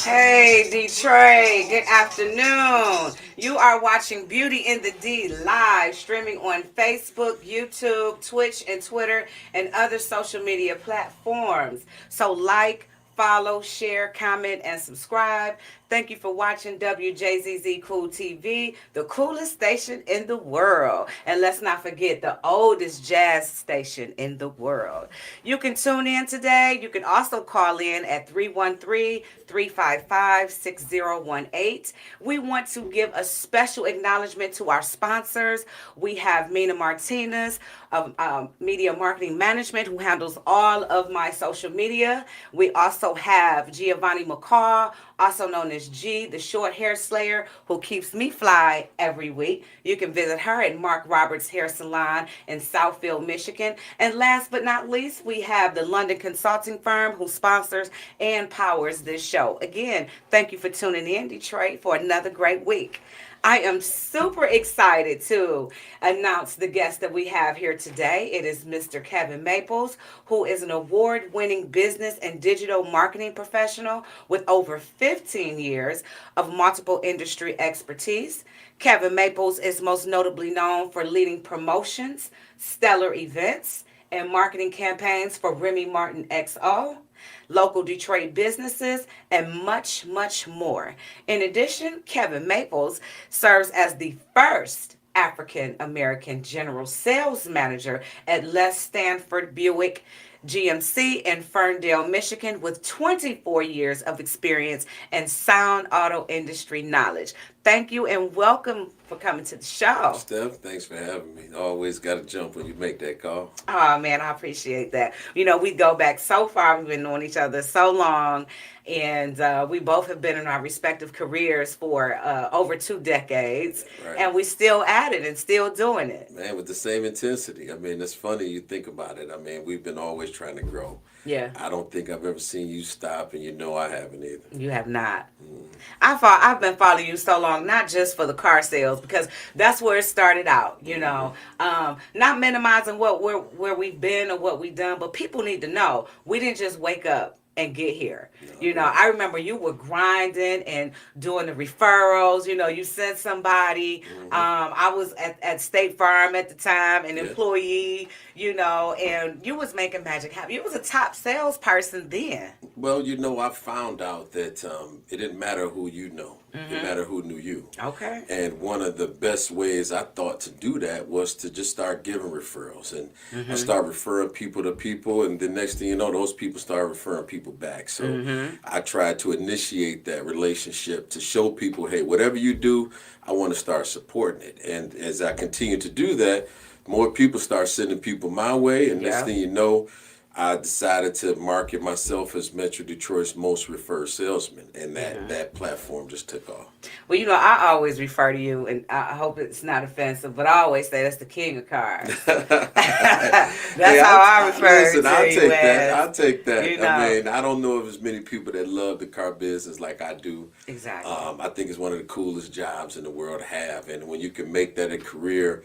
Hey, Detroit, good afternoon. You are watching Beauty in the D live, streaming on Facebook, YouTube, Twitch, and Twitter, and other social media platforms. So, follow, share, comment, and subscribe. Thank you for watching WJZZ Cool TV, the coolest station in the world. And let's not forget the oldest jazz station in the world. You can tune in today. You can also call in at 313-355-6018. We want to give a special acknowledgement to our sponsors. We have Mina Martinez of Media Marketing Management, who handles all of my social media. We also have Giovanni McCall, also known as G, the short hair slayer, who keeps me fly every week. You can visit her at Mark Roberts Hair Salon in Southfield, Michigan. And last but not least, we have the London consulting firm who sponsors and powers this show. Again, thank you for tuning in, Detroit, for another great week. I am super excited to announce the guest that we have here today. It is Mr. Kevin Maples, who is an award-winning business and digital marketing professional with over 15 years of multiple industry expertise. Kevin Maples is most notably known for leading promotions, stellar events, and marketing campaigns for Remy Martin XO, local Detroit businesses, and much, much more. In addition, Kevin Maples serves as the first African American general sales manager at Les Stanford Buick GMC in Ferndale, Michigan, with 24 years of experience and sound auto industry knowledge. Thank you and welcome for coming to the show. Steph, thanks for having me. Always got to jump when you make that call. Oh, man, I appreciate that. You know, we go back so far. We've been knowing each other so long, and we both have been in our respective careers for over 2 decades, Right. and we still at it and still doing it. Man, with the same intensity. I mean, it's funny you think about it. I mean, we've been always trying to grow. Yeah. I don't think I've ever seen you stop, and you know I haven't either. You have not. I've been following you so long, not just for the car sales, because that's where it started out. You know, not minimizing where we've been or what we've done, but people need to know we didn't just wake up and get here. You know, I remember you were grinding and doing the referrals. You know, you sent somebody. I was at State Farm at the time, an employee. You know, and you was making magic happen. You was a top salesperson then. Well, you know, I found out that it didn't matter who you know. It mattered who knew you. Okay. And one of the best ways I thought to do that was to just start giving referrals. And I start referring people to people, and the next thing you know, those people start referring people back. So I tried to initiate that relationship to show people, hey, whatever you do, I want to start supporting it. And as I continue to do that, more people start sending people my way. And next thing you know, I decided to market myself as Metro Detroit's most referred salesman, and that platform just took off. Well, you know, I always refer to you, and I hope it's not offensive, but I always say that's the king of cars. That's how I refer to I'll you. take that. I'll take that. You know. I mean, I don't know of as many people that love the car business like I do. Exactly. I think it's one of the coolest jobs in the world to have, and when you can make that a career,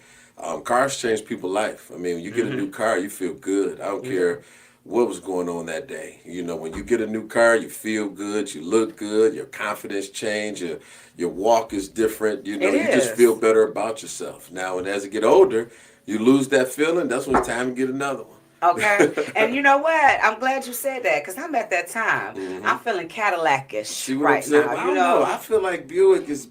cars change people's life. I mean, when you get a new car, you feel good. I don't care what was going on that day. You know, when you get a new car, you feel good, you look good, your confidence change, your walk is different. You know, you just feel better about yourself. Now, and as you get older, you lose that feeling. That's when it's time to get another one. Okay. And you know what? I'm glad you said that, because I'm at that time. I'm feeling Cadillac-ish See what right I'm saying? now. I You don't know. know. I feel like Buick is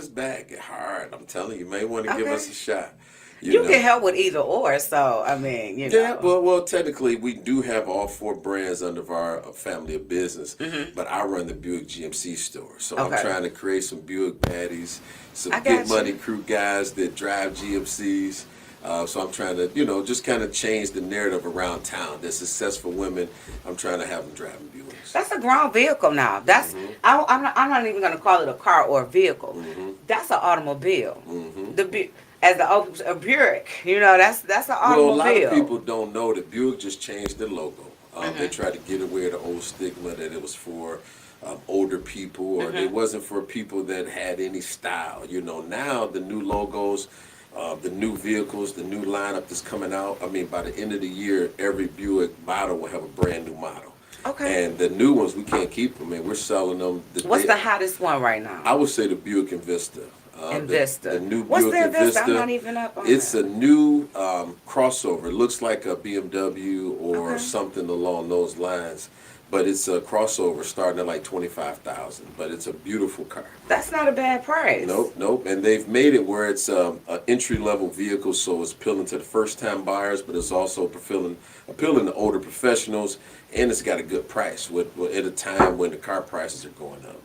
back hard. I'm telling you, you may want to give us a shot. You know. can help with either or, so, I mean, you know. Yeah, well, technically, we do have all 4 brands under our family of business, but I run the Buick GMC store. So I'm trying to create some Buick baddies, some big money crew guys that drive GMCs. So I'm trying to, you know, just kind of change the narrative around town. That successful women, I'm trying to have them driving Buicks. That's a grown vehicle now. That's I'm not even going to call it a car or a vehicle. That's an automobile. As a Buick, you know, that's an automobile. Well, a lot of people don't know that Buick just changed their logo. They tried to get away the old stigma that it was for older people, or it wasn't for people that had any style. You know, now the new logos, the new vehicles, the new lineup that's coming out. I mean, by the end of the year, every Buick model will have a brand new model. Okay. And the new ones, we can't keep them, and we're selling them. What's the hottest one right now? I would say the Buick Envista. The Invista. new What's Buick the Invista? I'm Envista. not even up on It's a that. new crossover. It looks like a BMW or Okay. something along those lines, but it's a crossover starting at like 25,000. But it's a beautiful car. That's not a bad price. Nope, nope. And they've made it where it's an entry level vehicle, so it's appealing to the first time buyers, but it's also appealing to older professionals, and it's got a good price at a time when the car prices are going up.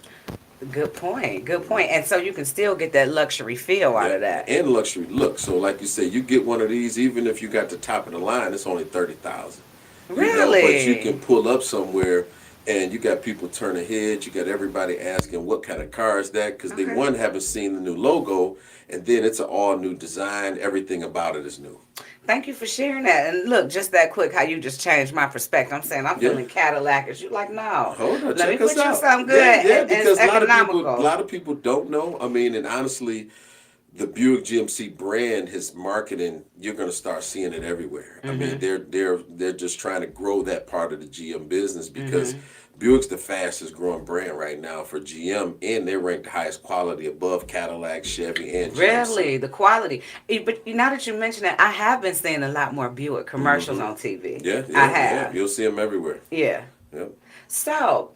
Good point. Good point. And so you can still get that luxury feel out Yeah, of that. and luxury look. So, like you say, you get one of these, even if you got the top of the line, it's only 30,000. Really? But you can pull up somewhere, and you got people turning heads. You got everybody asking what kind of car is that, because they Okay. one haven't seen the new logo, and then it's an all new design. Everything about it is new. Thank you for sharing that. And look, just that quick, how you just changed my perspective. I'm saying I'm Yeah. feeling Cadillac. You like, no. Hold on, Let me check us put you out. something good Yeah, yeah, and it's because a economical. lot of people don't know. I mean, and honestly, the Buick GMC brand, his marketing, you're going to start seeing it everywhere. I mean, they're just trying to grow that part of the GM business because Buick's the fastest growing brand right now for GM, and they're ranked the highest quality above Cadillac, Chevy, and Really, GMC. the quality. But now that you mention it, I have been seeing a lot more Buick commercials on TV. Yeah, I yeah, yeah. have. You'll see them everywhere. Yeah. Yep. So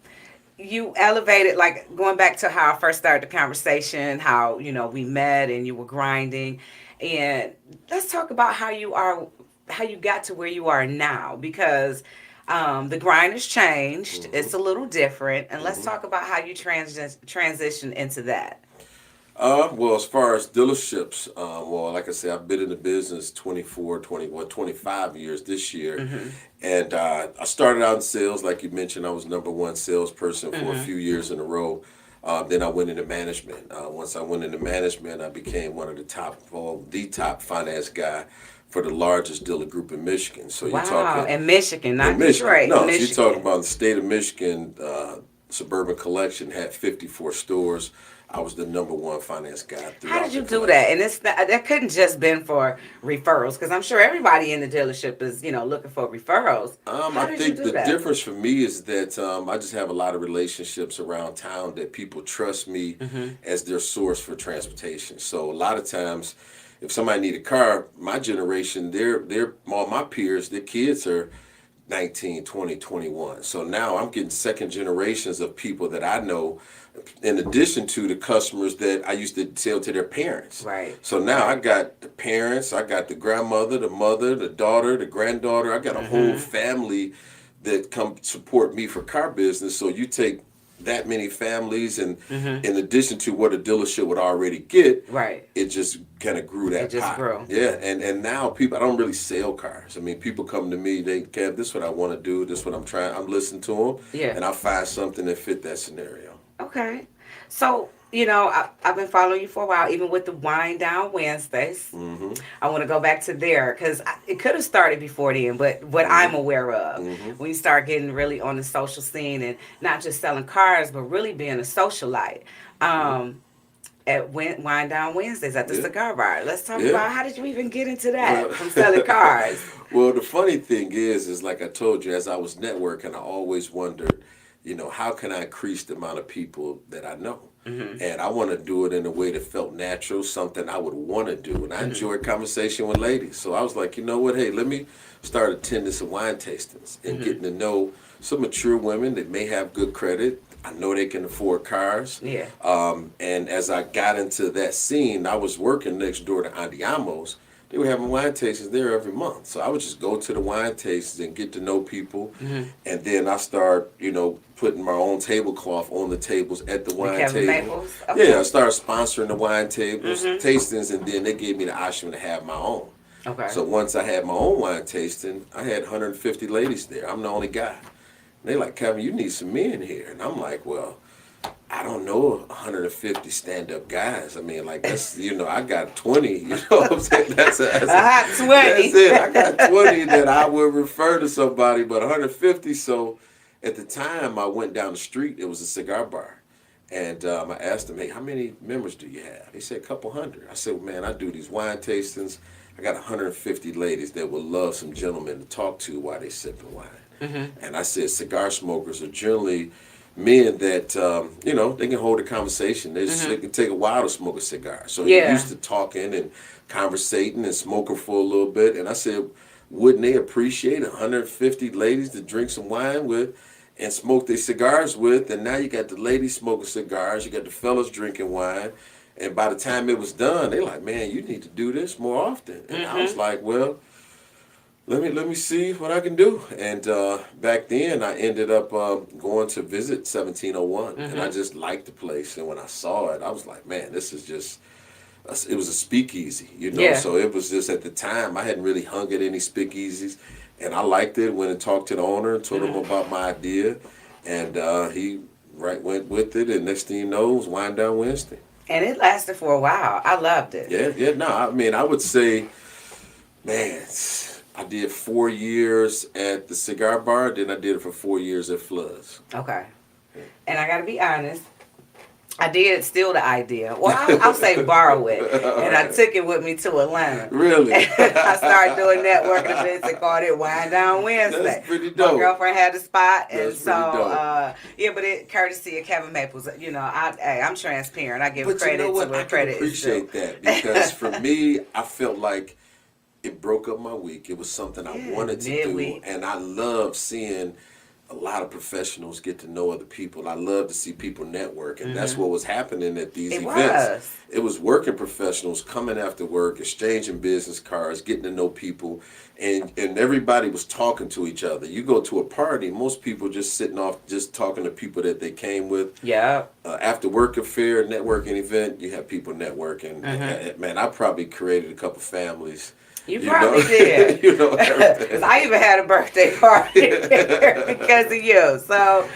you elevated, like going back to how I first started the conversation, how, we met and you were grinding. And let's talk about how you got to where you are now, because the grind has changed. hmm It's a little different. And let's hmm talk about how you transition into that. Well, as far as dealerships, well, like I said, I've been in the business 25 years this year. Mm-hmm. And I started out in sales, like you mentioned. I was number one salesperson for a Mm-hmm. few years in a row. Then I went into management. Once I went into management, I became one of the top finance guy for the largest dealer group in Michigan. So you're Wow. talking And Michigan, in not Michigan. Detroit, No, so you're talking Michigan. about the state of Michigan. Suburban Collection had 54 stores. I was the number one finance guy How did throughout the you do that? collection. And that couldn't just been for referrals, because I'm sure everybody in the dealership is, looking for referrals. I How did you think do the that? difference for me is that I just have a lot of relationships around town that people trust me Mm-hmm. as their source for transportation. So a lot of times, if somebody need a car, my generation, they're all my peers, their kids are 19, 20, 21. So now I'm getting second generations of people that I know, in addition to the customers that I used to sell to their parents. Right. So now I Right. got the parents, I got the grandmother, the mother, the daughter, the granddaughter. I got a whole Mm-hmm. family that come support me for car business. So you take that many families, and Mm-hmm. in addition to what a dealership would already get, Right. it just kind of grew It that just pot. grew. Yeah, and now people, I don't really sell cars. I mean, people come to me, they, Kev, this is what I want to do, this is what I'm trying. I'm listening to them, Yeah. and I find something that fit that scenario. Okay. So, I've been following you for a while, even with the Wind Down Wednesdays. Mm-hmm. I want to go back to there because it could have started before then, but what Mm-hmm. I'm aware of, Mm-hmm. when you start getting really on the social scene and not just selling cars, but really being a socialite. Mm-hmm. Um, at Wind Down Wednesdays at the Yeah. cigar bar. Let's talk Yeah. about how did you even get into Well, that from selling cars? well, the funny thing is like I told you, as I was networking, I always wondered, how can I increase the amount of people that I know? Mm-hmm. And I want to do it in a way that felt natural, something I would want to do. And I Mm-hmm. enjoy conversation with ladies. So I was like, you know what? Hey, let me start attending some wine tastings and Mm-hmm. getting to know some mature women that may have good credit. I know they can afford cars. Yeah. And as I got into that scene, I was working next door to Andiamo's. They were having wine tastings there every month. So I would just go to the wine tastings and get to know people. Mm-hmm. And then I start, putting my own tablecloth on the tables at the The wine Kevin table. Maples? Yeah, Okay. I started sponsoring the wine tables, Mm-hmm. tastings, and then they gave me the option to have my own. Okay. So once I had my own wine tasting, I had 150 ladies there. I'm the only guy. And they like, Kevin, you need some men here. And I'm like, well, I don't know 150 stand-up guys. I mean, like, that's, I got 20, what I'm saying? A hot 20. That's it. I got 20 that I would refer to somebody, but 150. So at the time I went down the street, it was a cigar bar. And I asked them, hey, how many members do you have? They said a couple hundred. I said, well, man, I do these wine tastings. I got 150 ladies that would love some gentlemen to talk to while they sipping wine. And I said cigar smokers are generally men that they can hold a conversation. It can take a while to smoke a cigar, so you're Yeah. used to talking and conversating and smoking for a little bit. And I said, wouldn't they appreciate 150 ladies to drink some wine with and smoke their cigars with? And now you got the ladies smoking cigars, you got the fellas drinking wine, and by the time it was done, they like, man, you need to do this more often. And I was like, well, let me see what I can do. And back then, I ended up going to visit 1701, and I just liked the place. And when I saw it, I was like, man, this is just. It was a speakeasy, Yeah. So it was just at the time I hadn't really hung at any speakeasies, and I liked it. Went and talked to the owner and told him about my idea, and he went with it. And next thing you know, it was Wine Down Wednesday. And it lasted for a while. I loved it. Yeah. No, I mean, I would say, man, I did 4 years at the cigar bar, then I did it for 4 years at Floods. Okay. And I got to be honest, I did steal the idea. Well, I'll say borrow it. And I took it with me to Atlanta. Really? I started doing networking events and called it Wine Down Wednesday. That's pretty dope. My girlfriend had the spot. And That's pretty dope. But it courtesy of Kevin Maples. I'm transparent. I give But credit you know what? to where I credit can is due. appreciate that, because for me, I felt like it broke up my week. It was something I wanted to midweek. do, and I love seeing a lot of professionals get to know other people. I love to see people network, and that's what was happening at these events. It was working professionals coming after work, exchanging business cards, getting to know people, and everybody was talking to each other. You go to a party, most people just sitting off, just talking to people that they came with. Yeah. After work affair, networking event, you have people networking. And, man, I probably created a couple families. You probably did. Everything. 'Cause I even had a birthday party because of you. So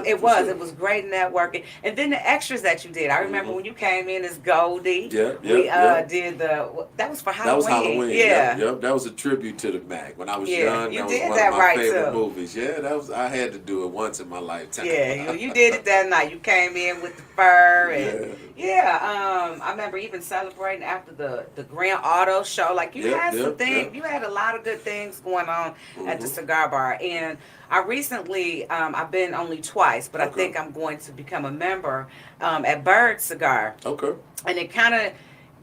it was great networking. And then the extras that you did. I remember when you came in as Goldie. Yeah. Did that was for Halloween. That was Halloween. Yeah. Yep. That was a tribute to the Mac. When I was young, you that was did one that of my right, favorite too. movies. Yeah, I had to do it once in my lifetime. Yeah, you did it that night. You came in with the fur and I remember even celebrating after the Grand Auto show. Like you had some things. You had a lot of good things going on at the cigar bar. And I recently I've been only twice, but I think I'm going to become a member at Bird Cigar. Okay. And it kind of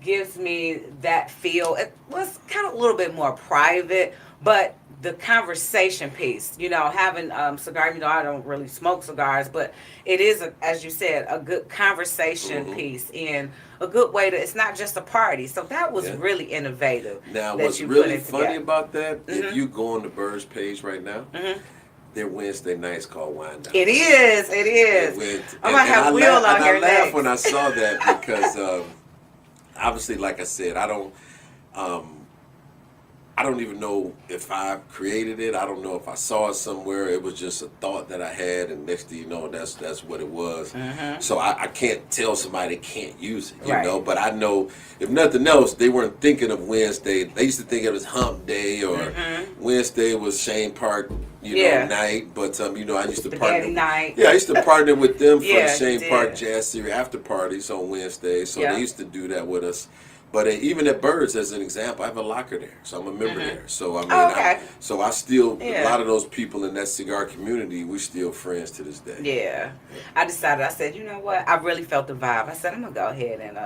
gives me that feel. It was kind of a little bit more private, but the conversation piece, having cigar, I don't really smoke cigars, but it is, as you said, a good conversation piece and a good way to, it's not just a party. So that was really innovative. Now, that what's you really put it funny together. about that, if you go on the Bird's page right now, their Wednesday nights called Wine Down. It is. I might have Will on here I laughed next. when I saw that because obviously, like I said, I don't even know if I created it. I don't know if I saw it somewhere. It was just a thought that I had, and next thing you know, that's what it was. So I can't tell somebody they can't use it, you know. But I know, if nothing else, they weren't thinking of Wednesday. They used to think it was Hump Day, or Wednesday was Shane Park, night. But I used to partner. Night. Yeah, I used to partner with them for the Yeah, Shane you Park did. Jazz Series after parties on Wednesday. So they used to do that with us. But even at Birds, as an example, I have a locker there, so I'm a member there. So I mean, I still a lot of those people in that cigar community, we're still friends to this day. Yeah. I decided. I said, you know what? I really felt the vibe. I said, I'm gonna go ahead and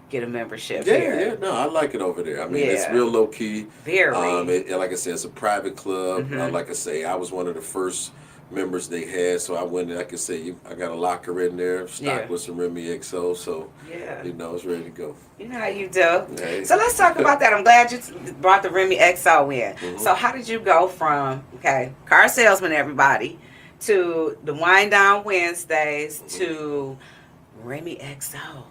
get a membership here. Yeah. No, I like it over there. I mean, it's real low key. Very. Like I said, it's a private club. Like I say, I was one of the first members they had, so I went and, like I say, I got a locker in there, stocked with some Remy XO, so it's ready to go. You know how you do. So let's talk about that. I'm glad you brought the Remy XO in. So how did you go from car salesman, everybody, to the Wine Down Wednesdays to Remy XO?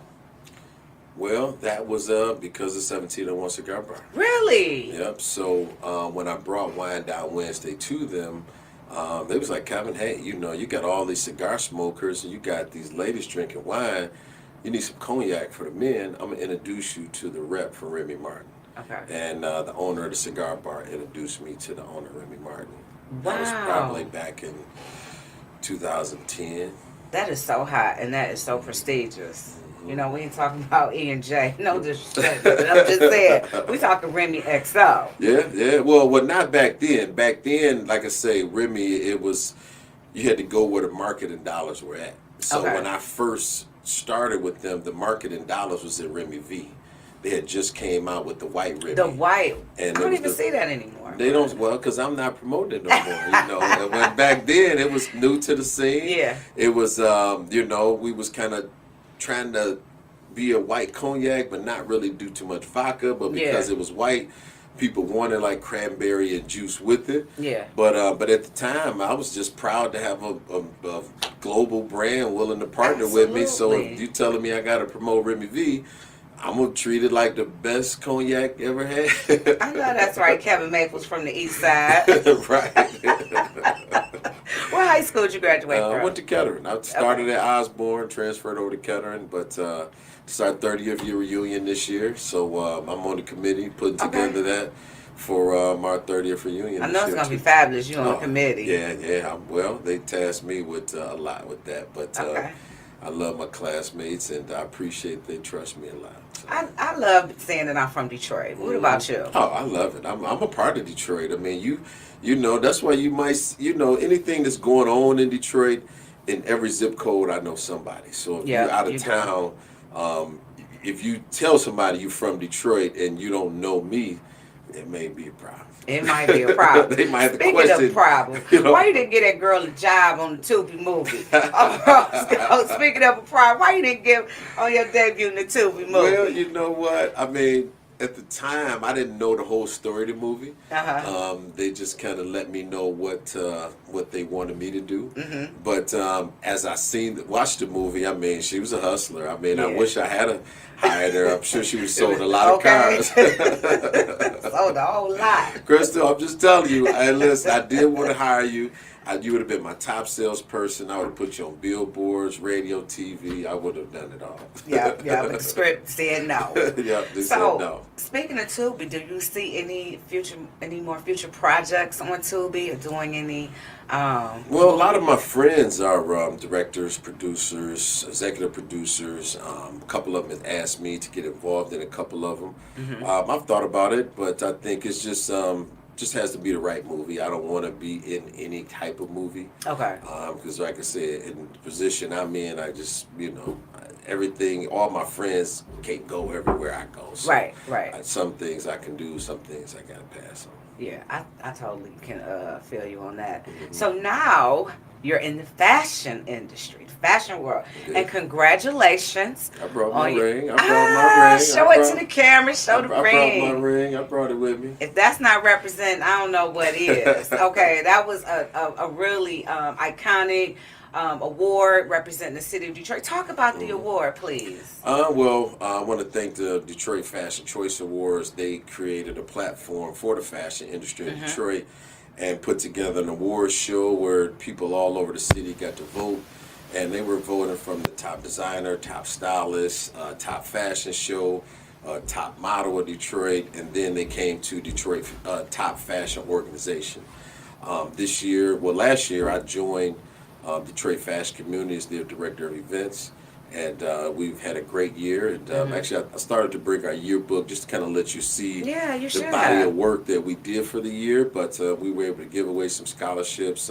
Well, that was because of 1701 Cigar Bar. Really? Yep. So when I brought Wine Down Wednesday to them, they was like, Kevin, hey, you got all these cigar smokers and you got these ladies drinking wine. You need some cognac for the men. I'm going to introduce you to the rep for Remy Martin. Okay. And the owner of the cigar bar introduced me to the owner, Remy Martin. Wow. That was probably back in 2010. That is so hot and that is so prestigious. You know, we ain't talking about E and J. No disrespect, but I'm just saying we talking Remy XO. Yeah, yeah. Well, not back then. Back then, like I say, Remy, it was you had to go where the marketing dollars were at. So Okay. when I first started with them, the marketing dollars was in Remy V. They had just came out with the white Remy. The white. And I it don't was even the, see that anymore. They don't, well, because I'm not promoting it no more. You know, and when back then it was new to the scene. Yeah. It was, you know, we was kind of trying to be a white cognac, but not really do too much vodka. But because Yeah. it was white, people wanted like cranberry and juice with it. Yeah. But at the time, I was just proud to have a global brand willing to partner with me. So Absolutely. if you telling me I got to promote Remy V, I'm gonna treat it like the best cognac ever had. I know that's right. Kevin Maples from the East Side. Right. What high school did you graduate from? I went to Kettering. I started at Osborne, transferred over to Kettering, but it's our 30th year reunion this year. So I'm on the committee putting together that for our 30th reunion. I this know it's year, gonna too. be fabulous. You on the committee? Yeah. Well, they tasked me with a lot with that, but I love my classmates and I appreciate they trust me a lot. So. I love saying that I'm from Detroit. What about you? Oh, I love it. I'm a part of Detroit. I mean, you know, that's why you might, you know, anything that's going on in Detroit, in every zip code, I know somebody. So if you're out of town, if you tell somebody you're from Detroit and you don't know me, it may be a problem. It might be a problem. They might have to Speaking question, of problems, you know. why you didn't get that girl a job on the Tubi movie? Speaking of a problem, why you didn't give on your debut in the Tubi movie? Well, you know what? I mean, at the time, I didn't know the whole story of the movie. They just kind of let me know what they wanted me to do. Mm-hmm. But as I watched the movie, I mean, she was a hustler. I mean, I wish I had hired her. I'm sure she was sold a lot of cars. Sold a whole lot. Crystal, I'm just telling you. Listen, I did want to hire you. You would have been my top salesperson. I would have put you on billboards, radio, TV. I would have done it all. Yeah, but the script said no. Yeah, they said no. Speaking of Tubi, do you see any more future projects on Tubi or doing any? Well, a lot of my friends are directors, producers, executive producers. A couple of them have asked me to get involved in a couple of them. Mm-hmm. I've thought about it, but I think it's just has to be the right movie. I don't want to be in any type of movie. Okay. Because like I said, in the position I'm in, I just, you know, everything, all my friends can't go everywhere I go. So Right. Some things I can do, some things I got to pass on. Yeah, I totally can feel you on that. Mm-hmm. So now you're in the fashion industry, the fashion world. Yeah. And congratulations. I brought my ring. Show it to the camera. Show the ring. I brought my ring. I brought it with me. If that's not representing, I don't know what is. Okay, that was a really iconic award representing the city of Detroit. Talk about the award, please. Well, I want to thank the Detroit Fashion Choice Awards. They created a platform for the fashion industry in Detroit and put together an awards show where people all over the city got to vote. And they were voting from the top designer, top stylist, top fashion show, top model of Detroit, and then they came to Detroit top fashion organization. Last year, I joined Detroit Fashion Community as their director of events, and we've had a great year. And actually, I started to bring our yearbook just to kind of let you see the body of work that we did for the year. But we were able to give away some scholarships,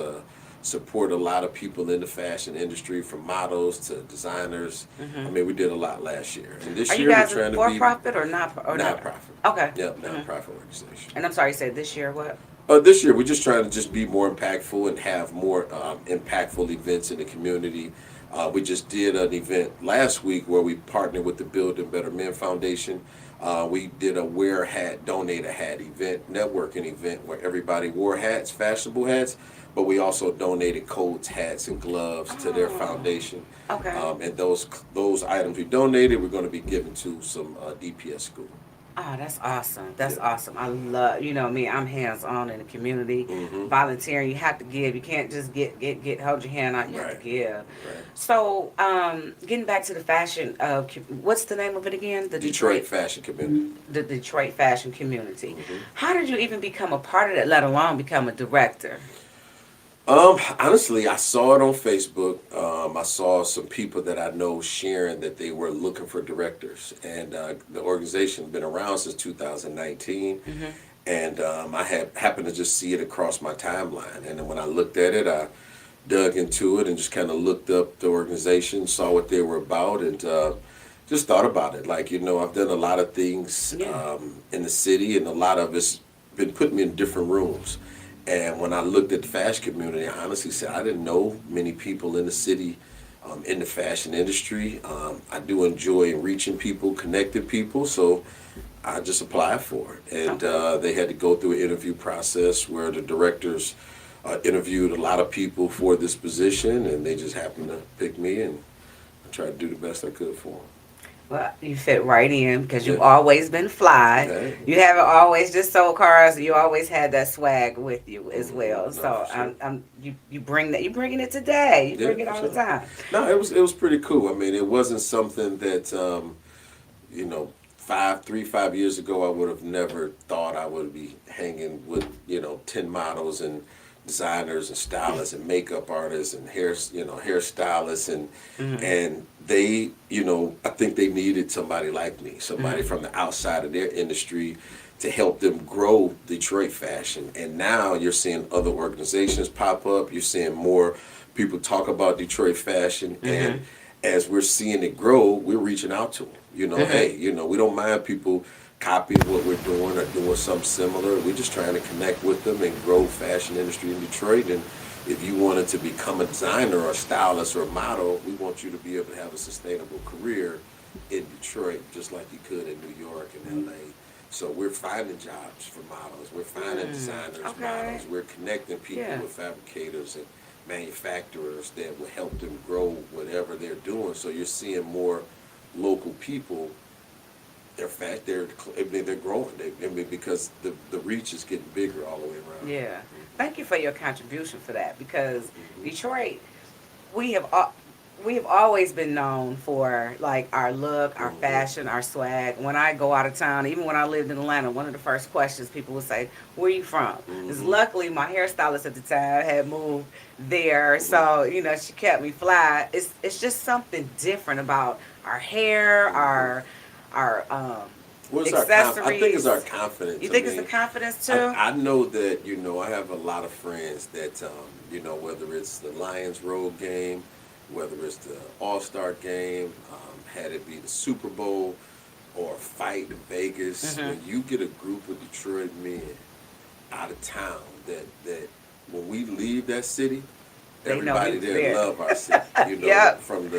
support a lot of people in the fashion industry, from models to designers. I mean, we did a lot last year. And this year, you guys we're trying for to be profit or not? Nonprofit. Okay. Yep, nonprofit organization. And I'm sorry, you said this year what? This year, we're just trying to just be more impactful and have more impactful events in the community. We just did an event last week where we partnered with the Building Better Men Foundation. We did a wear hat, donate a hat event, networking event where everybody wore hats, fashionable hats, but we also donated coats, hats, and gloves to their foundation. Okay. And those items we donated, we're going to be giving to some DPS school. Oh, that's awesome. That's awesome. I love, you know me, I'm hands-on in the community, volunteering. You have to give. You can't just hold your hand out. You have to give. Right. So, getting back to the fashion, what's the name of it again? The Detroit Fashion Community. The Detroit Fashion Community. How did you even become a part of that, let alone become a director? Honestly, I saw it on Facebook. I saw some people that I know sharing that they were looking for directors, and the organization's been around since 2019. Mm-hmm. And I had happened to just see it across my timeline, and then when I looked at it, I dug into it and just kind of looked up the organization, saw what they were about, and just thought about it. Like, I've done a lot of things Yeah. in the city, and a lot of it's been putting me in different rooms. And when I looked at the fashion community, I honestly said I didn't know many people in the city in the fashion industry. I do enjoy reaching people, connecting people, so I just applied for it. And Okay. they had to go through an interview process where the directors interviewed a lot of people for this position, and they just happened to pick me, and I tried to do the best I could for them. Well, you fit right in because you've Yeah. always been fly. Hey. You haven't always just sold cars. You always had that swag with you as well. No, So for sure. you bring that. You bringing it today. You Yeah, bring it for all the sure. time. No, it was pretty cool. I mean, it wasn't something that you know, 5 years ago, I would have never thought I would be hanging with 10 models and designers and stylists and makeup artists and hairstylists Mm-hmm. and they, I think they needed somebody like me, somebody from the outside of their industry to help them grow Detroit fashion. And now you're seeing other organizations pop up. You're seeing more people talk about Detroit fashion, and as we're seeing it grow, we're reaching out to them. Hey, we don't mind people copying what we're doing or doing something similar. We're just trying to connect with them and grow fashion industry in Detroit. And if you wanted to become a designer or a stylist or a model, we want you to be able to have a sustainable career in Detroit, just like you could in New York and LA. So we're finding jobs for models. We're finding designers, Okay. models. We're connecting people Yeah. with fabricators and manufacturers that will help them grow whatever they're doing. So you're seeing more local people. They're growing. Because the reach is getting bigger all the way around. Yeah. Thank you for your contribution for that because Detroit, we have al- we have always been known for like our look, our fashion, our swag. When I go out of town, even when I lived in Atlanta, one of the first questions people would say, "Where you from?" Because luckily my hairstylist at the time had moved there, so she kept me fly. It's just something different about our hair, our Well, accessories. I think it's our confidence. You I think it's the mean, confidence too? I know that, I have a lot of friends that, whether it's the Lions Road game, whether it's the All-Star game, had it be the Super Bowl or a fight in Vegas, when you get a group of Detroit men out of town that when we leave that city, They know everybody who's there there. love our city. Yep. From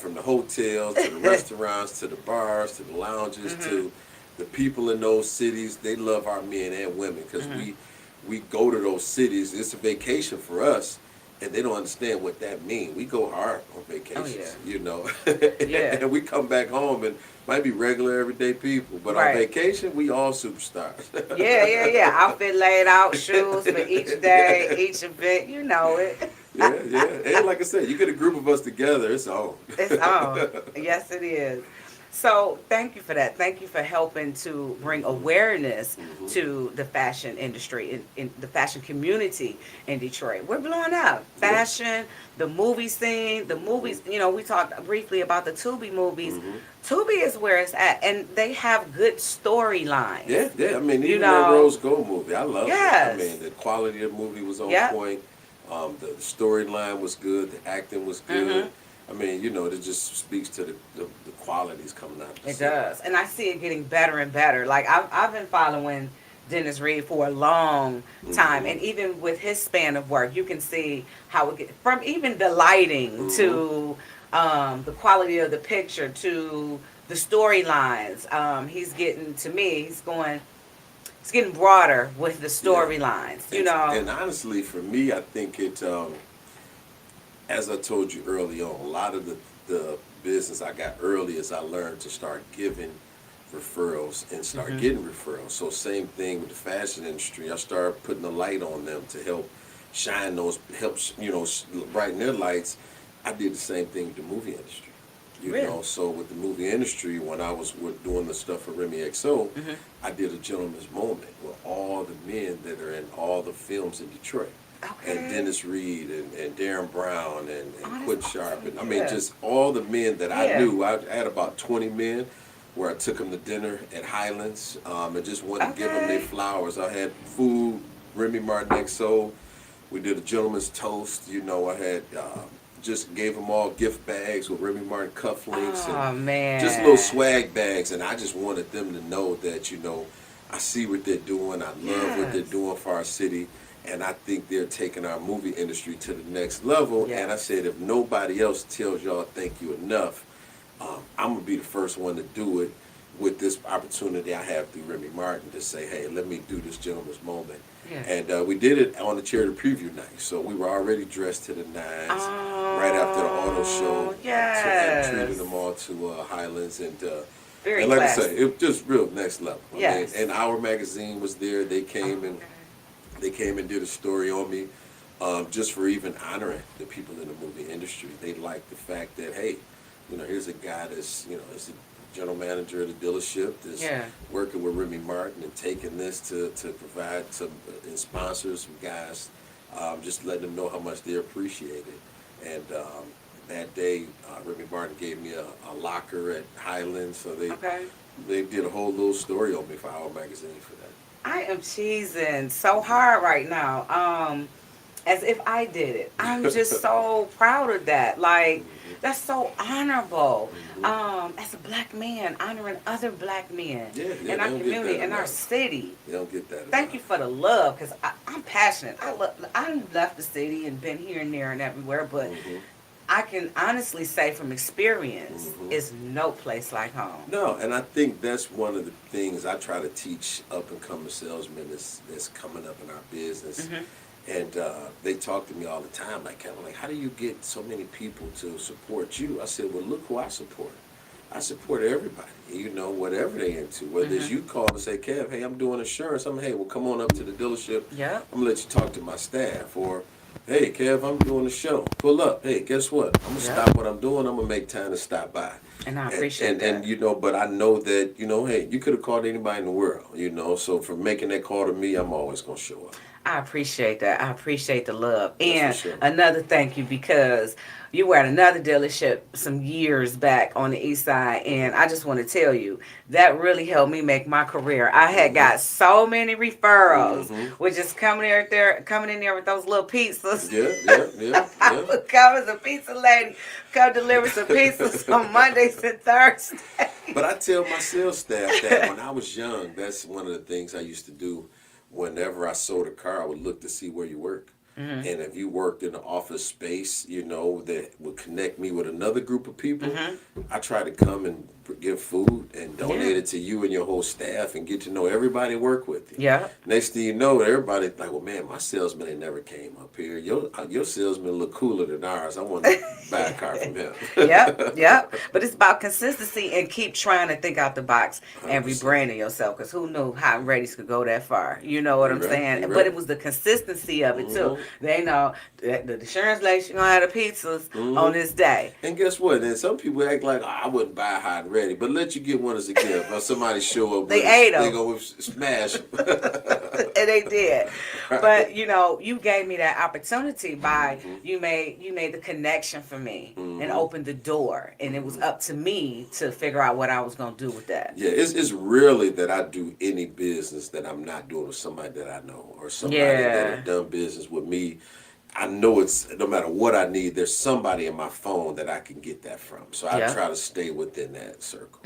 from the hotels to the restaurants to the bars to the lounges to the people in those cities. They love our men and women because we go to those cities. It's a vacation for us, and they don't understand what that means. We go hard on vacations, Yeah. and we come back home and might be regular everyday people, but on Right. vacation we all superstars. Yeah. Outfit laid out, shoes for each day, each event. You know it. Yeah. And like I said, you get a group of us together, it's on. It's on. Yes, it is. So thank you for that. Thank you for helping to bring awareness to the fashion industry, in the fashion community in Detroit. We're blowing up. Fashion, the movie scene, the movies, we talked briefly about the Tubi movies. Tubi is where it's at, and they have good storylines. Yeah. I mean, You even that know. Rose Gold movie, I love Yes. it. I mean, the quality of the movie was on Yep. point. The storyline was good. The acting was good. I mean, it just speaks to the qualities coming out. It does, and I see it getting better and better. Like I've been following Dennis Reed for a long time, and even with his span of work, you can see how it from even the lighting to the quality of the picture to the storylines. He's getting to me. It's getting broader with the storylines. And honestly, for me, I think it. As I told you early on, a lot of the business I got early is I learned to start giving referrals and start getting referrals. So same thing with the fashion industry. I started putting a light on them to help shine those, brighten their lights. I did the same thing with the movie industry. Really? So with the movie industry, when I was doing the stuff for Remy XO, I did a gentleman's moment with all the men that are in all the films in Detroit. and Okay. Dennis Reed and Darren Brown Oh, and that's Quit Sharp. awesome. And I mean, Yeah. just all the men that I Yeah. knew. I had about 20 men where I took them to dinner at Highlands and just wanted to give them their Okay. flowers. I had food, Remy Martin XO. We did a gentleman's toast. You know, I had just gave them all gift bags with Remy Martin cufflinks and Oh just little man. swag bags. And I just wanted them to know that, I see what they're doing. I love what they're Yes. doing for our city. And I think they're taking our movie industry to the next level. And I Yes. said, if nobody else tells y'all thank you enough, I'm going to be the first one to do it with this opportunity I have through Remy Martin to say, hey, let me do this gentleman's moment. Yes. And we did it on the charity preview night. So we were already dressed to the nines right after the auto show. Oh And treated yes. them all to Highlands. Very And like I say, classy. it was just real next level. I mean, Yes. and Our Magazine was there. Okay. They came and did a story on me, just for even honoring the people in the movie industry. They liked the fact that, hey, here's a guy that's, is the general manager of the dealership that's Yeah. working with Remy Martin and taking this to provide some and sponsors, some guys, just letting them know how much they appreciate it. And that day, Remy Martin gave me a locker at Highlands, so Okay. they did a whole little story on me for Our Magazine for that. I am cheesing so hard right now. As if I did it. I'm just so proud of that. Like, Hmm. that's so honorable. Hmm. As a black man, honoring other black men Yeah, yeah, in they our don't get community, that in our enough. city. They don't get that Thank enough. you for the love, because I'm passionate. I left the city and been here and there and everywhere, but Hmm. I can honestly say from experience, Hmm. it's no place like home. No, and I think that's one of the things I try to teach up and coming salesmen that's coming up in our business. Hmm. And they talk to me all the time, like, Kevin, like, how do you get so many people to support you? I said, well, look who I support. I support everybody, whatever they into. Whether it's Hmm. you call and say, Kev, hey, I'm doing insurance. Hey, well, come on up to the dealership. Yep. I'm going to let you talk to my staff. Or, hey, Kev, I'm doing a show. Pull up. Hey, guess what? I'm going to Yep. stop what I'm doing. I'm going to make time to stop by. And I And, appreciate and, that. and, but I know that, hey, you could have called anybody in the world, so for making that call to me, I'm always going to show up. I appreciate that. I appreciate the love. That's for And sure. another thank you, because you were at another dealership some years back on the east side, and I just want to tell you that really helped me make my career. I had Hmm. got so many referrals Hmm. with just coming in there with those little pizzas. Yeah, yeah, yeah, I yeah. would come as a pizza lady, come deliver some pizzas on Mondays and Thursdays. But I tell my sales staff that when I was young, that's one of the things I used to do. Whenever I sold a car, I would look to see where you work. Hmm. And if you worked in an office space, that would connect me with another group of people, Hmm. I try to come and give food and donate Yeah. it to you and your whole staff and get to know everybody work with you. Yeah. Next thing you know, everybody's like, well, man, my salesman ain't never came up here. Your salesman look cooler than ours. I want to buy a car from him. Yep, yep. But it's about consistency and keep trying to think out the box and 100%. rebranding yourself. Because who knew hot Reddy's could go that far? You know what You I'm right, you saying? But right. it was the consistency of it too. Hmm. They know that the insurance lady gonna have the pizzas on Hmm. this day. And guess what? And some people act like, oh, I wouldn't buy hot and ready, but let you get one as a gift. Or somebody show up They with ate it, they them. go smash them. And they did. Right. But you gave me that opportunity by Hmm. you made the connection for me and Hmm. opened the door, and it was up to me to figure out what I was gonna do with that. Yeah, it's rarely that I do any business that I'm not doing with somebody that I know or somebody that Yeah. have done business with me. I know it's no matter what I need, there's somebody in my phone that I can get that from. So I Yeah. try to stay within that circle.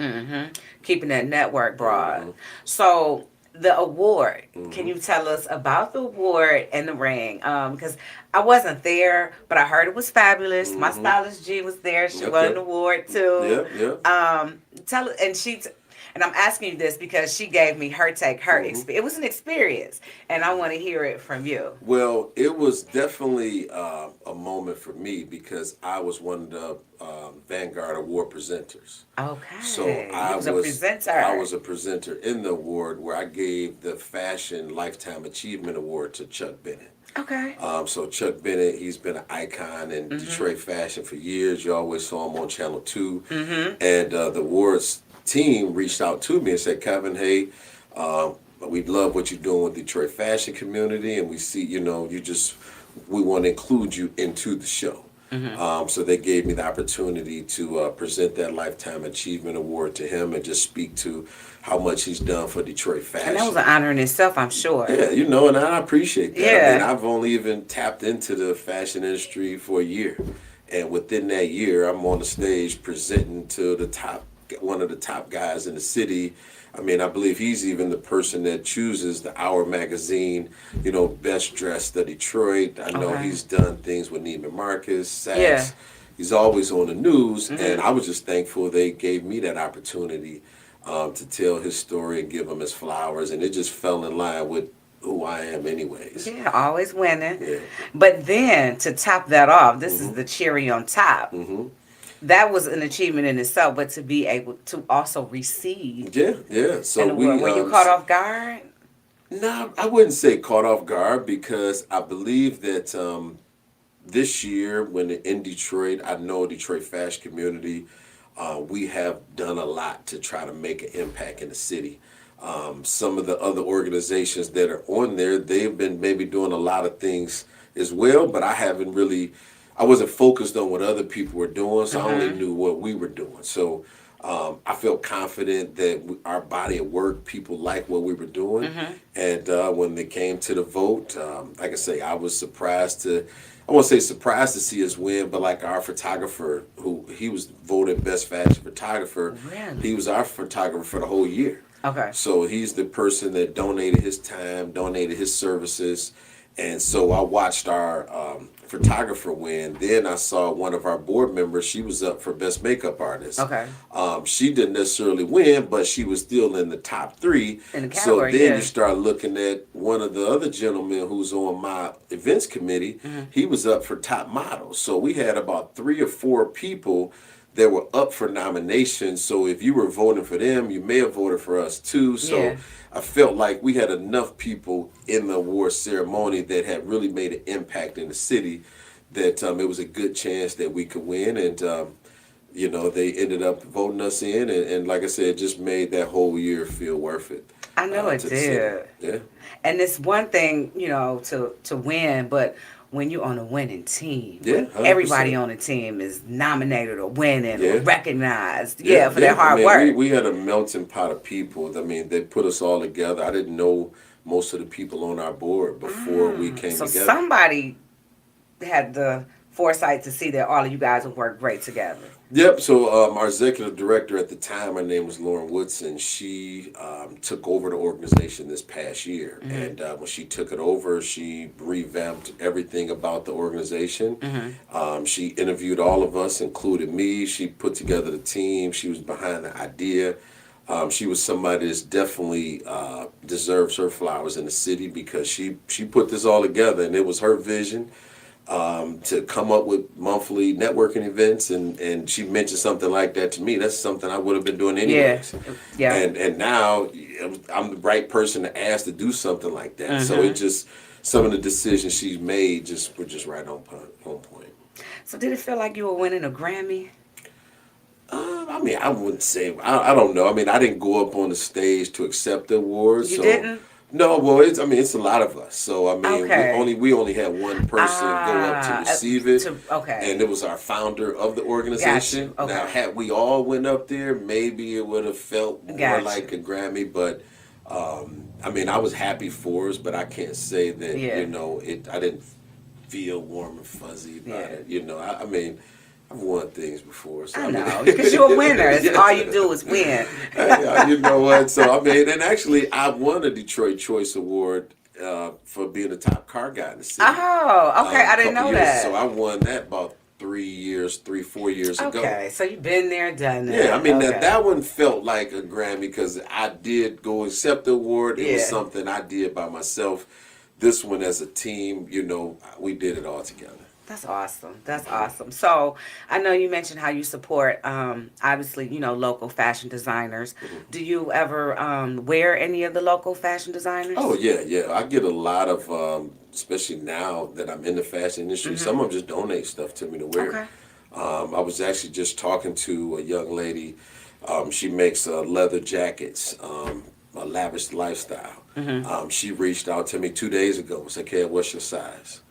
Keeping that network broad. Hmm. So the award, can Hmm. you tell us about the award and the ring? Because I wasn't there, but I heard it was fabulous. My Hmm. stylist G was there. She won an Okay. award too. Yeah, yeah. Tell and and I'm asking you this because she gave me her take, her Hmm. experience. It was an experience, and I want to hear it from you. Well, it was definitely a moment for me because I was one of the Vanguard Award presenters. So Okay, you was a I presenter. was a presenter in the award where I gave the Fashion Lifetime Achievement Award to Chuck Bennett. Okay. So Chuck Bennett, he's been an icon in Mhm. Detroit fashion for years. You always saw him on Channel 2. Mhm. And the awards team reached out to me and said, Kevin, hey, we love what you're doing with Detroit fashion community. And we see, you just we want to include you into the show. So they gave me the opportunity to present that Lifetime Achievement Award to him and just speak to how much he's done for Detroit fashion. And that was an honor in itself, I'm sure. Yeah, and I appreciate that. Yeah. I mean, I've only even tapped into the fashion industry for a year. And within that year, I'm on the stage presenting to one of the top guys in the city. I mean, I believe he's even the person that chooses the Hour magazine, best dressed of Detroit. I know he's done things with Neiman Marcus, Saks. Yeah. He's always on the news, and I was just thankful they gave me that opportunity to tell his story and give him his flowers, and it just fell in line with who I am anyways. Yeah, always winning. Yeah. But then, to top that off, this is the cherry on top. That was an achievement in itself, but to be able to also receive. Yeah. So were you caught off guard? No, I wouldn't say caught off guard, because I believe that this year, when in Detroit, I know Detroit fashion community, we have done a lot to try to make an impact in the city. Some of the other organizations that are on there, they've been maybe doing a lot of things as well, but I wasn't focused on what other people were doing, so I only knew what we were doing. So I felt confident that our body of work, people liked what we were doing. And when they came to the vote, like I say, I was I won't say surprised to see us win, but like our photographer, he was voted best fashion photographer. Really? He was our photographer for the whole year. Okay. So he's the person that donated his time, donated his services. And so I watched our photographer win. Then I saw one of our board members, she was up for best makeup artist. Okay. She didn't necessarily win, but she was still in the top 3. In the category, so then you start looking at one of the other gentlemen who's on my events committee. He was up for top model. So we had about 3 or 4 people that were up for nominations. So if you were voting for them, you may have voted for us too. So I felt like we had enough people in the award ceremony that had really made an impact in the city that it was a good chance that we could win. And, they ended up voting us in. And like I said, it just made that whole year feel worth it. I know it did. Yeah. And it's one thing, to win, but when you're on a winning team, everybody on the team is nominated or winning or recognized, for their hard work. We had a melting pot of people. I mean, they put us all together. I didn't know most of the people on our board before we came together. So somebody had the foresight to see that all of you guys would work great together. Yep. So our executive director at the time, her name was Lauren Woodson. She took over the organization this past year, and when she took it over, she revamped everything about the organization. She interviewed all of us, including me. She put together the team. She was behind the idea. She was somebody that's definitely deserves her flowers in the city, because she put this all together, and it was her vision. To come up with monthly networking events, and she mentioned something like that to me. That's something I would have been doing anyways. Yeah. And now I'm the right person to ask to do something like that. So it just, some of the decisions she's made were just right on point. So did it feel like you were winning a Grammy? I mean, I wouldn't say, I don't know. I mean, I didn't go up on the stage to accept the awards. You didn't? No, well, it's a lot of us. So I mean, we only had one person go up to receive it, and it was our founder of the organization. Okay. Now, had we all went up there, maybe it would have felt more like a Grammy. But I mean, I was happy for us, but I can't say that I didn't feel warm and fuzzy about it. I mean, I've won things before. So I know, because you're a winner. All you do is win. You know what? So, I mean, and actually, I won a Detroit Choice Award for being the top car guy in the city. Oh, okay. I didn't know that. So I won that about 4 years ago. Okay, so you've been there, done that. Yeah, I mean, that one felt like a Grammy, because I did go accept the award. It was something I did by myself. This one, as a team, we did it all together. That's awesome. So I know you mentioned how you support, obviously, local fashion designers. Do you ever wear any of the local fashion designers? Oh, yeah. I get a lot of, especially now that I'm in the fashion industry, some of them just donate stuff to me to wear. Okay. I was actually just talking to a young lady. She makes leather jackets, a lavish lifestyle. She reached out to me 2 days ago and said, "Kay, what's your size?"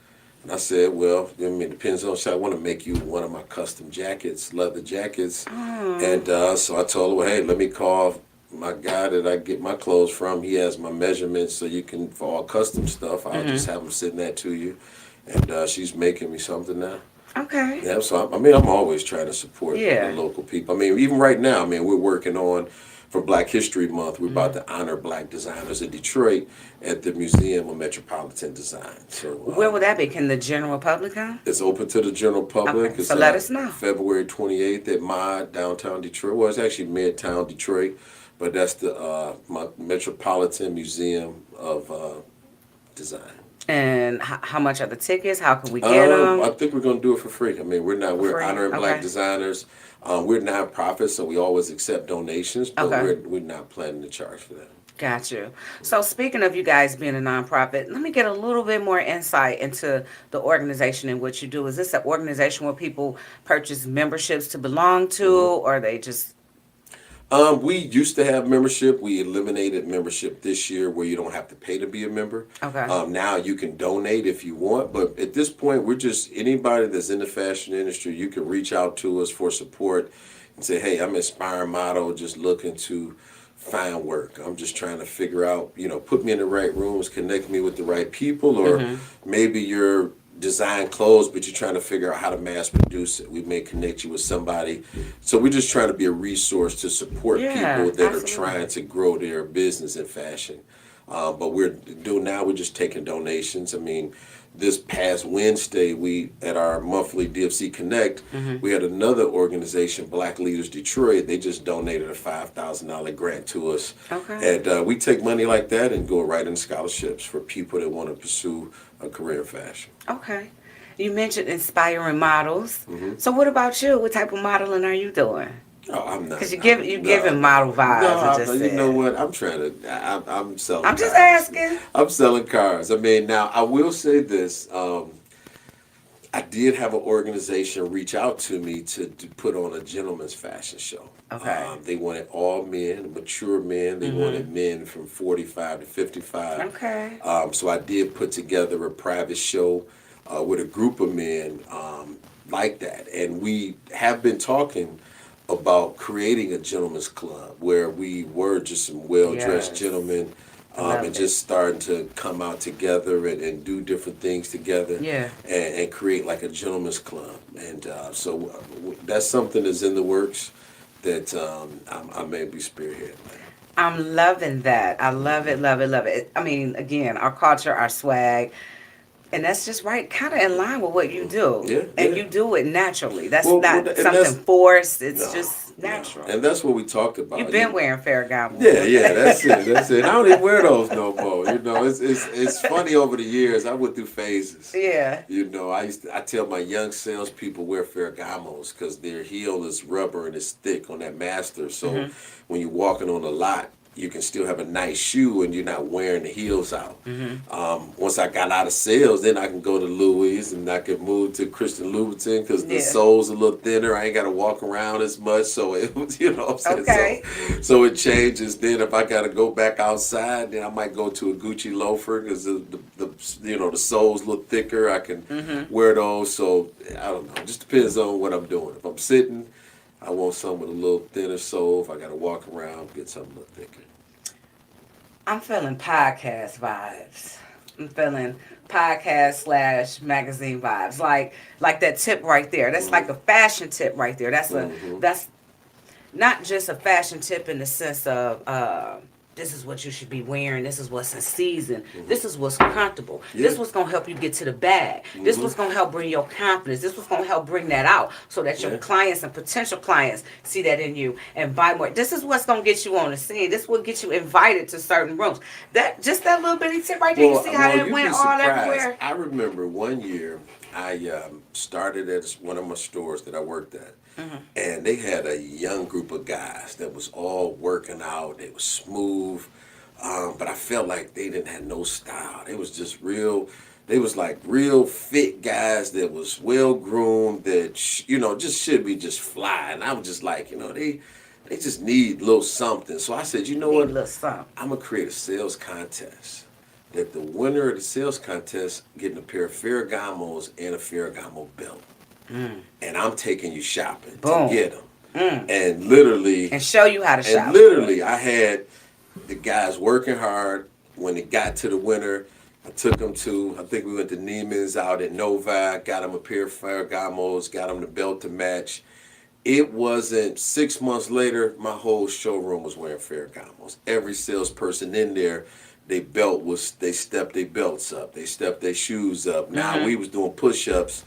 And I said, well, I mean, it depends on, so I want to make you one of my custom jackets, leather jackets. And so I told her, well, hey, let me call my guy that I get my clothes from. He has my measurements, so you can, for all custom stuff, I'll just have him send that to you. And she's making me something now. Okay. Yeah, so I mean, I'm always trying to support Yeah. the local people. I mean, even right now, I mean, we're working on, for Black History Month, we're about to honor Black designers in Detroit at the Museum of Metropolitan Design. So Where would that be? Can the general public come? it's open to the general public. Okay, It's so let us know. February 28th at MOD, downtown Detroit. Well, it's actually Midtown Detroit, but that's the Metropolitan Museum of Design. And how much are the tickets? How can we get them? I think we're going to do it for free. I mean, we're Free, honoring Black okay. designers. We're nonprofit, so we always accept donations, but Okay. we're not planning to charge for that. Got you. So speaking of you guys being a nonprofit, let me get a little bit more insight into the organization and what you do. Is this an organization where people purchase memberships to belong to, or they just... We used to have membership. We eliminated membership this year where you don't have to pay to be a member. Okay. Now you can donate if you want, but at this point, we're just, anybody that's in the fashion industry, you can reach out to us for support and say, hey, I'm an aspiring model, just looking to find work. I'm just trying to figure out, put me in the right rooms, connect me with the right people, or maybe you're design clothes, but you're trying to figure out how to mass produce it. We may connect you with somebody. So we're just trying to be a resource to support people that absolutely. are trying to grow their business in fashion. But we're just taking donations. I mean, this past Wednesday, we at our monthly DFC Connect, we had another organization, Black Leaders Detroit. They just donated a $5,000 grant to us. Okay. And we take money like that and go right into scholarships for people that want to pursue a career in fashion. Okay. You mentioned inspiring models. So what about you? What type of modeling are you doing? Oh, I'm not. Because you giving model vibes. You know what? I'm trying to. I'm selling. I'm just cars. asking. I'm selling cars. I mean, now I will say this. I did have an organization reach out to me to put on a gentleman's fashion show. Okay. They wanted all men, mature men. They wanted men from 45 to 55. Okay. So I did put together a private show with a group of men like that, and we have been talking about creating a gentleman's club where we were just some well-dressed Yes. gentlemen Love and it. just starting to come out together and do different things together Yeah. and create like a gentleman's club. And so that's something that's in the works that I may be spearheading. I'm loving that. I love it, love it, love it. I mean, again, our culture, our swag, and that's just right, kind of in line with what you do. Yeah, And yeah. you do it naturally. That's Well, not and something that's- forced. It's No, just natural. no. And that's what we talked about. You've been wearing Ferragamo. Yeah, that's it. That's it. I don't even wear those no more. It's funny over the years. I went through phases. Yeah. I tell my young salespeople wear Ferragamos because their heel is rubber and it's thick on that master. So when you're walking on the lot, you can still have a nice shoe and you're not wearing the heels out. Once I got out of sales, then I can go to Louis and I can move to Christian Louboutin because the Yeah. sole's a little thinner. I ain't got to walk around as much. So it was, what I'm saying? Okay. So it changes. Then if I got to go back outside, then I might go to a Gucci loafer because the sole's a little thicker. I can wear those. So I don't know. It just depends on what I'm doing. If I'm sitting, I want something with a little thinner sole. If I got to walk around, get something a little thicker. I'm feeling podcast vibes. I'm feeling podcast / magazine vibes. Like that tip right there. That's like a fashion tip right there. That's not just a fashion tip in the sense of this is what you should be wearing. This is what's in season. This is what's comfortable. Yeah. This is what's gonna help you get to the bag. This is what's gonna help bring your confidence. This is what's gonna help bring that out so that your Yeah. clients and potential clients see that in you and buy more. This is what's gonna get you on the scene. This will get you invited to certain rooms. That little bitty tip right there. You see how it you'd went be all surprised. everywhere. I remember one year I started at one of my stores that I worked at. And they had a young group of guys that was all working out. They was smooth. But I felt like they didn't have no style. They was just real. They was like real fit guys that was well groomed. That just should be just fly. And I was just like, they just need a little something. So I said, you know Need what? a little something. I'm gonna create a sales contest that the winner of the sales contest getting a pair of Ferragamos and a Ferragamo belt. And I'm taking you shopping to Boom. get them. And literally, And show you how to shop. and literally, I had the guys working hard. When it got to the winner, I took them to, I think we went to Neiman's out at Novi, got them a pair of Ferragamos, got them the belt to match. It wasn't 6 months later, my whole showroom was wearing Ferragamos. Every salesperson in there, they stepped their belts up, they stepped their shoes up. Now we was doing push-ups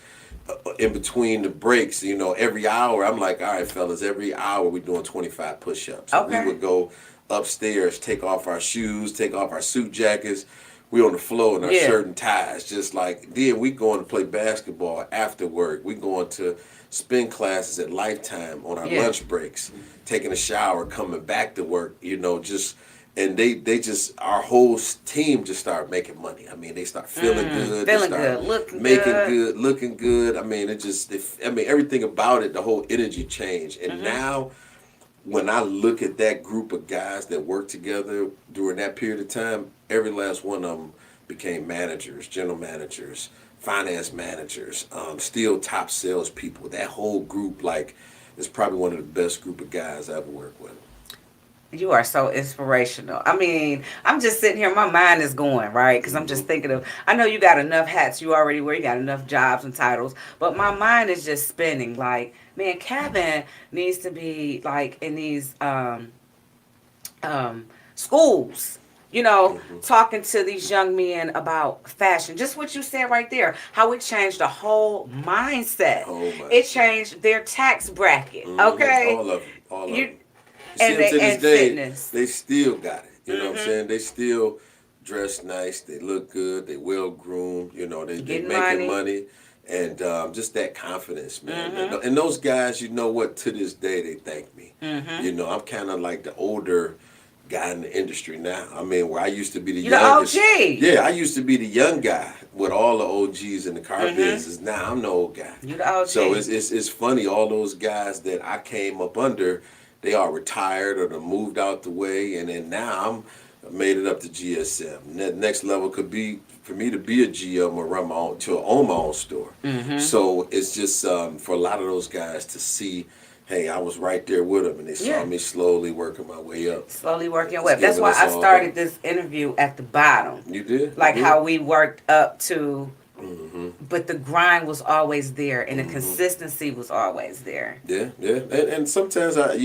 in between the breaks, every hour. I'm like, all right, fellas, every hour we're doing 25 push-ups. Okay. We would go upstairs, take off our shoes, take off our suit jackets. We on the floor in our shirt and ties, just like, then we going to play basketball after work. We going to spin classes at Lifetime on our lunch breaks, taking a shower, coming back to work, and they just, our whole team just started making money. I mean, they start feeling good. Feeling they start good, looking making good. looking good. I mean, everything about it, the whole energy changed. And now, when I look at that group of guys that worked together during that period of time, every last one of them became managers, general managers, finance managers, still top salespeople. That whole group, is probably one of the best group of guys I ever worked with. You are so inspirational. I mean, I'm just sitting here, my mind is going, right? Because I'm just thinking of, I know you got enough hats you already wear, you got enough jobs and titles, but my mind is just spinning. Like, man, Kevin needs to be in these schools, talking to these young men about fashion. Just what you said right there, how it changed the whole mindset. It changed their tax bracket, okay? All of them. And fitness. They still got it. You know what I'm saying? They still dress nice. They look good. They well groomed. They making money. And just that confidence, man. And those guys, to this day, they thank me. I'm kind of like the older guy in the industry now. I mean, where I used to be the youngest. The OG. Yeah, I used to be the young guy with all the OGs in the car business. Now I'm the old guy. You the OG. So it's funny, all those guys that I came up under, they are retired or they moved out the way, and then now I made it up to GSM. The next level could be for me to be a GM or own my own store. So it's just for a lot of those guys to see, hey, I was right there with them, and they saw me slowly working my way up. Slowly working your way up. That's why I started this interview at the bottom. You did? How we worked up to, but the grind was always there, and the consistency was always there. Yeah. And sometimes, I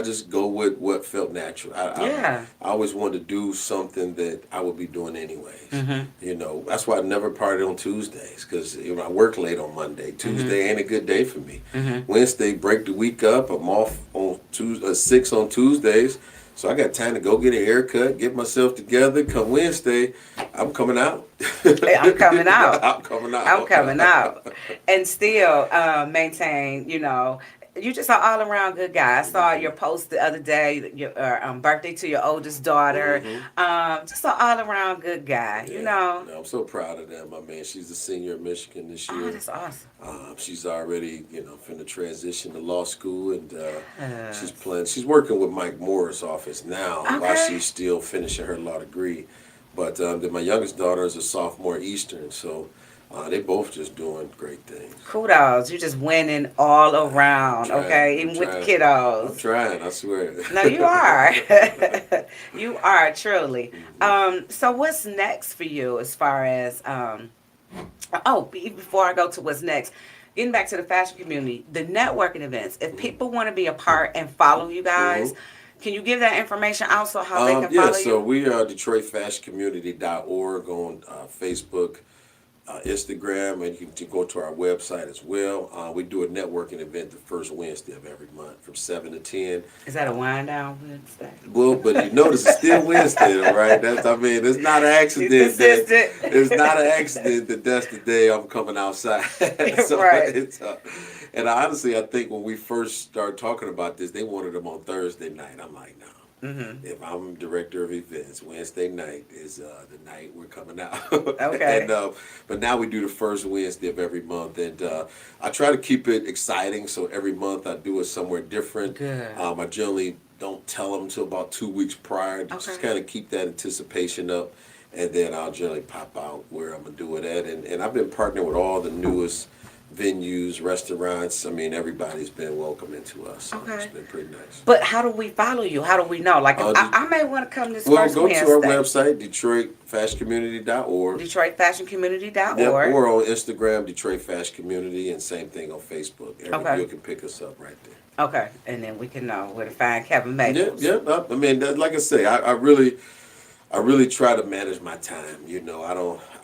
just go with what felt natural. I always wanted to do something that I would be doing anyways. That's why I never partied on Tuesdays, because I work late on Monday. Tuesday ain't a good day for me. Wednesday, break the week up. I'm off on 6 on Tuesdays. So I got time to go get a haircut, get myself together. Come Wednesday, I'm coming out. I'm coming out. I'm coming out. And still maintain, you just an all around good guy. I saw your post the other day, your birthday to your oldest daughter. Just an all around good guy, I'm so proud of that, my man. She's a senior at Michigan this year. Oh, that's awesome. She's already, finna transition to law school, and she's working with Mike Moore's office now while she's still finishing her law degree. But then my youngest daughter is a sophomore at Eastern, so they both just doing great things. Kudos. You're just winning all around, even with the kiddos. I'm trying, I swear. No, you are. You are, truly. So what's next for you as far as, before I go to what's next, getting back to the fashion community, the networking events, if people want to be a part and follow you guys, can you give that information also how they can follow you? So we are DetroitFashionCommunity.org on Facebook, Instagram, and you can go to our website as well. We do a networking event the first Wednesday of every month from 7 to 10. Is that a wind down Wednesday? Well, but you notice it's still Wednesday, though, right? It's not an accident. It's not an accident that's the day I'm coming outside. So right. And honestly, I think when we first started talking about this, they wanted them on Thursday night. I'm like, no. If I'm director of events, Wednesday night is the night we're coming out. Okay. But now we do the first Wednesday of every month, and I try to keep it exciting. So every month I do it somewhere different. Good. I generally don't tell them until about 2 weeks prior to just kind of keep that anticipation up. and then I'll generally pop out where I'm gonna do it at. And I've been partnering with all the newest venues, restaurants. I mean, everybody's been welcoming to us. So Okay. it's been pretty nice. But how do we follow you? How do we know? Like, if I may want to come this Well, first go to our Wednesday. website, DetroitFashionCommunity.org. DetroitFashionCommunity.org. Yep, or on Instagram, Detroit Fashion Community, and same thing on Facebook. Okay. You can pick us up right there. Okay, and then we can know where to find Kevin Yeah, Maples. yeah. I mean, like I say, I really try to manage my time. You know,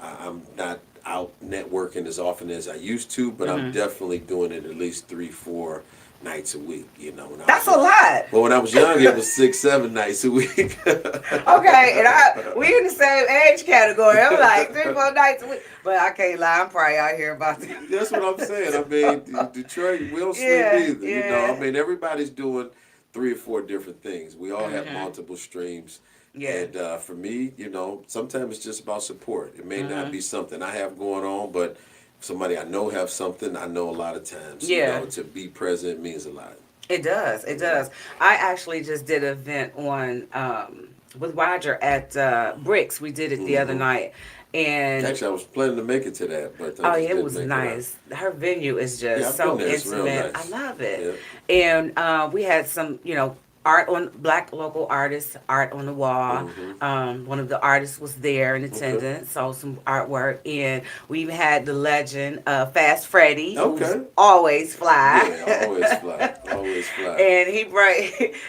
I'm not out networking as often as I used to, but I'm definitely doing it at least 3-4 nights a week. You know, That's a lot. But when I was young, it was 6-7 nights a week. Okay, and we in the same age category. I'm like 3-4 nights a week, but I can't lie. I'm probably out here about that. That's what I'm saying. I mean, Detroit, we don't sleep either. You know, I mean, everybody's doing 3 or 4 different things. We all have multiple streams. Yeah. And for me, you know, sometimes it's just about support. It may not be something I have going on, but somebody I know have something. I know a lot of times, you know, to be present means a lot. It does. It does. I actually just did an event with Roger at Bricks. We did it the other night. And actually, I was planning to make it to that, but it was nice. Her venue is just so intimate. Nice. I love it. Yeah. And we had some, art on Black local artists, art on the wall. One of the artists was there in attendance, so some artwork. And we even had the legend Fast Freddy, who's always fly. Yeah, always fly, always fly. And he brought,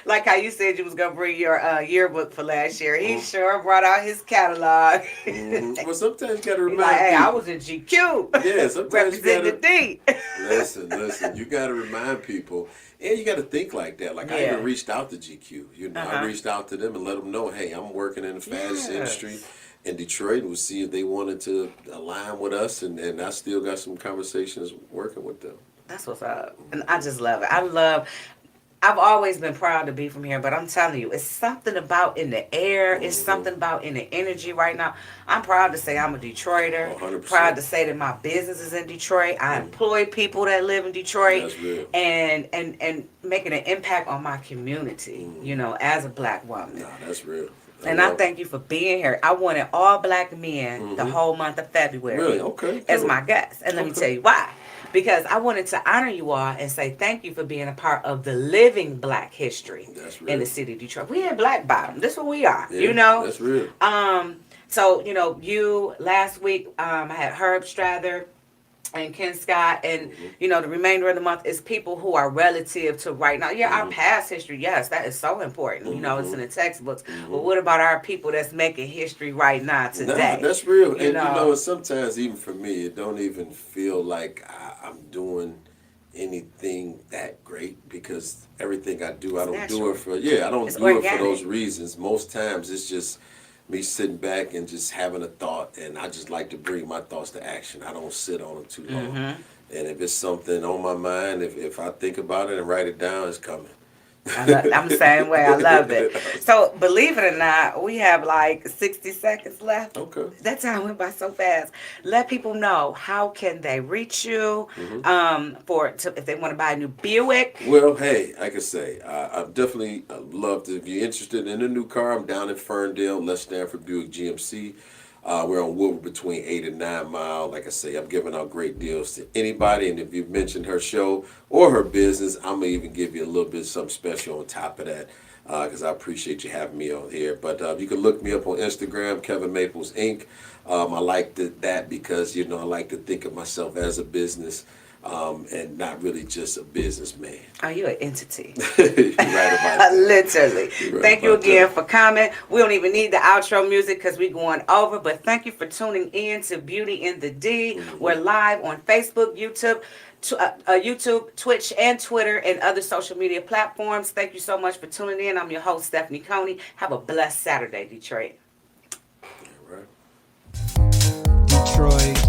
like how you said you was gonna bring your yearbook for last year. He sure brought out his catalog. Well, sometimes you gotta remind like, hey, people. I was in GQ. Yeah, sometimes you gotta. The D. Listen, you gotta remind people. And you got to think like that. Like, I even reached out to GQ. You know, I reached out to them and let them know, hey, I'm working in the fashion industry in Detroit. We'll see if they wanted to align with us. And I still got some conversations working with them. That's what's up. And I just love it. I've always been proud to be from here, but I'm telling you, it's something about in the air. It's something about in the energy right now. I'm proud to say I'm a Detroiter. 100%. Proud to say that my business is in Detroit. I employ people that live in Detroit. That's real. And making an impact on my community, as a Black woman. Nah, that's real. I thank you for being here. I wanted all Black men the whole month of February. Really? Okay. As my guests. And let me tell you why. Because I wanted to honor you all and say thank you for being a part of the living Black history in the city of Detroit. We in Black Bottom. This is what we are. Yeah, that's real. So, you last week I had Herb Strather and Ken Scott, and the remainder of the month is people who are relative to right now. Yeah, our past history, yes, that is so important. It's in the textbooks. But what about our people that's making history right now today? Nah, that's real. And sometimes even for me, it don't even feel like I'm doing anything that great, because everything I do, I don't do it for it for those reasons. Most times it's just me sitting back and just having a thought, and I just like to bring my thoughts to action. I don't sit on them too long. And if it's something on my mind, if I think about it and write it down, it's coming. I'm the same way. I love it. So, believe it or not, we have like 60 seconds left. Okay. That time went by so fast. Let people know, how can they reach you if they want to buy a new Buick? Well, hey, like I say, I definitely love to. If you're interested in a new car, I'm down in Ferndale, Les Stanford Buick GMC. We're on Woodward between 8 and 9 Mile. Like I say, I'm giving out great deals to anybody. And if you've mentioned her show or her business, I'm going to even give you a little bit of something special on top of that, because I appreciate you having me on here. But you can look me up on Instagram, Kevin Maples Inc. I like that because, I like to think of myself as a business and not really just a businessman. Oh, you're an entity. You're right about that. Literally. Right, thank you again for coming. We don't even need the outro music because we're going over, but thank you for tuning in to Beauty in the D. We're live on Facebook, YouTube, Twitch, and Twitter, and other social media platforms. Thank you so much for tuning in. I'm your host, Stephanie Coney. Have a blessed Saturday, Detroit. All right. Detroit.